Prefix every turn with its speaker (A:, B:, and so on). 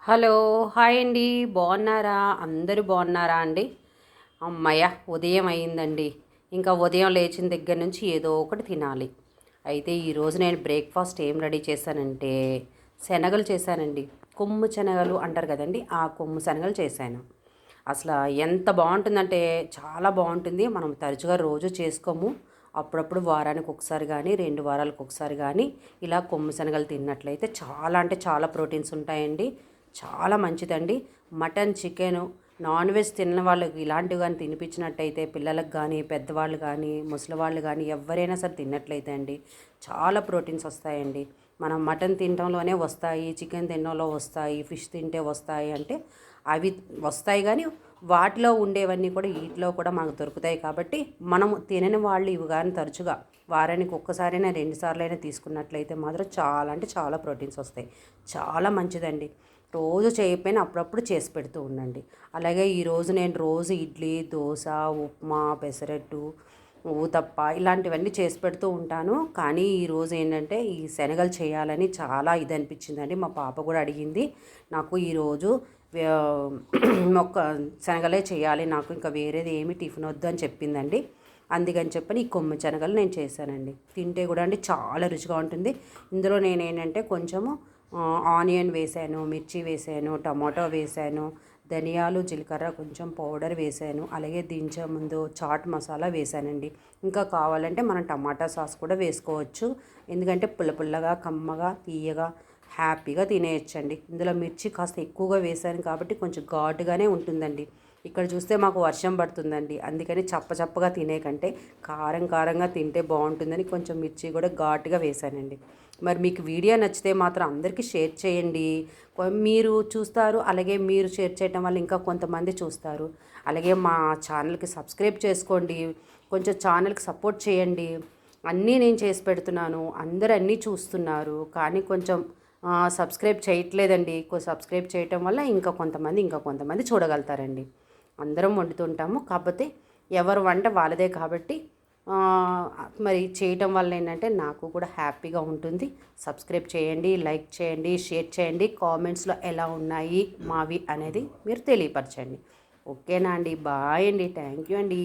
A: Hello hi అండి. బాగున్నారా? అందరూ బాగున్నారా అండి? అమ్మయ్య, ఉదయం అయిందండి. ఇంకా ఉదయం లేచిన దగ్గర నుంచి ఏదో ఒకటి తినాలి. అయితే ఈరోజు నేను బ్రేక్ఫాస్ట్ ఏం రెడీ చేశానంటే శనగలు చేశానండి. కొమ్ము శనగలు అంటారు కదండి, ఆ కొమ్ము శనగలు చేశాను. అసలు ఎంత బాగుంటుందంటే చాలా బాగుంటుంది. మనం తరచుగా రోజు చేసుకోము. అప్పుడప్పుడు వారానికి ఒకసారి కానీ 2 వారాలకు ఒకసారి కానీ ఇలా కొమ్ము శనగలు తిన్నట్లయితే చాలా అంటే చాలా ప్రోటీన్స్ ఉంటాయండి. చాలా మంచిదండి. మటన్, చికెను, నాన్ వెజ్ తిన్న వాళ్ళకి ఇలాంటివి కానీ తినిపించినట్టయితే పిల్లలకు కానీ పెద్దవాళ్ళు కానీ ముసలి వాళ్ళు కానీ ఎవరైనా సరే తిన్నట్లయితే అండి చాలా ప్రోటీన్స్ వస్తాయండి. మనం మటన్ తినడంలోనే వస్తాయి, చికెన్ తినడంలో వస్తాయి, ఫిష్ తింటే వస్తాయి అంటే అవి వస్తాయి, కానీ వాటిలో ఉండేవన్నీ కూడా వీటిలో కూడా మనకు దొరుకుతాయి. కాబట్టి మనం తినని వాళ్ళు ఇవి కానీ తరచుగా వారానికి ఒక్కసారైనా 2 సార్లైనా తీసుకున్నట్లయితే మాత్రం చాలా అంటే చాలా ప్రోటీన్స్ వస్తాయి. చాలా మంచిదండి. రోజు చేయకపోయినా అప్పుడప్పుడు చేసి పెడుతూ ఉండండి. అలాగే ఈరోజు నేను రోజు ఇడ్లీ, దోశ, ఉప్మా, పెసరట్టు, ఊతప్ప ఇలాంటివన్నీ చేసి పెడుతూ ఉంటాను. కానీ ఈరోజు ఏంటంటే ఈ శనగలు చేయాలని చాలా ఇది అనిపించిందండి. మా పాప కూడా అడిగింది, నాకు ఈరోజు మొక్క శనగలే చేయాలి, నాకు ఇంకా వేరేది ఏమి టిఫిన్ వద్దు అని చెప్పిందండి. అందుకని చెప్పని ఈ కొమ్ము శనగలు నేను చేశానండి. తింటే కూడా అండి చాలా రుచిగా ఉంటుంది. ఇందులో నేను ఏంటంటే కొంచెము ఆనియన్ వేసాను, మిర్చి వేసాను, టమాటో వేసాను, ధనియాలు, జీలకర్ర కొంచెం పౌడర్ వేసాను. అలాగే దించే ముందు చాట్ మసాలా వేసానండి. ఇంకా కావాలంటే మనం టమాటా సాస్ కూడా వేసుకోవచ్చు. ఎందుకంటే పుల్ల పుల్లగా, కమ్మగా, తీయగా హ్యాపీగా తినేయచ్చండి. ఇందులో మిర్చి కాస్త ఎక్కువగా వేసాను కాబట్టి కొంచెం ఘాటుగానే ఉంటుందండి. ఇక్కడ చూస్తే మాకు వర్షం పడుతుందండి. అందుకని చప్పచప్పగా తినే కంటే కారం కారంగా తింటే బాగుంటుందని కొంచెం మిర్చి కూడా ఘాటుగా వేసానండి. మరి మీకు వీడియో నచ్చితే మాత్రం అందరికీ షేర్ చేయండి. మీరు చూస్తారు, అలాగే మీరు షేర్ చేయటం వల్ల ఇంకా కొంతమంది చూస్తారు. అలాగే మా ఛానల్కి సబ్స్క్రైబ్ చేసుకోండి. కొంచెం ఛానల్కి సపోర్ట్ చేయండి. అన్నీ నేను చేసి పెడుతున్నాను, అందరూ అన్నీ చూస్తున్నారు, కానీ కొంచెం సబ్స్క్రైబ్ చేయట్లేదండి. సబ్స్క్రైబ్ చేయటం వల్ల ఇంకా కొంతమంది చూడగలుగుతారండి. అందరం వండుతుంటాము, కాకపోతే ఎవరు వంట వాళ్ళదే కాబట్టి మరి చేయటం వల్ల ఏంటంటే నాకు కూడా హ్యాపీగా ఉంటుంది. సబ్స్క్రైబ్ చేయండి, లైక్ చేయండి, షేర్ చేయండి. కామెంట్స్లో ఎలా ఉన్నాయి మావి అనేది మీరు తెలియపరచండి. ఓకేనా అండి? బాయ్ అండి. థ్యాంక్ యూ అండి.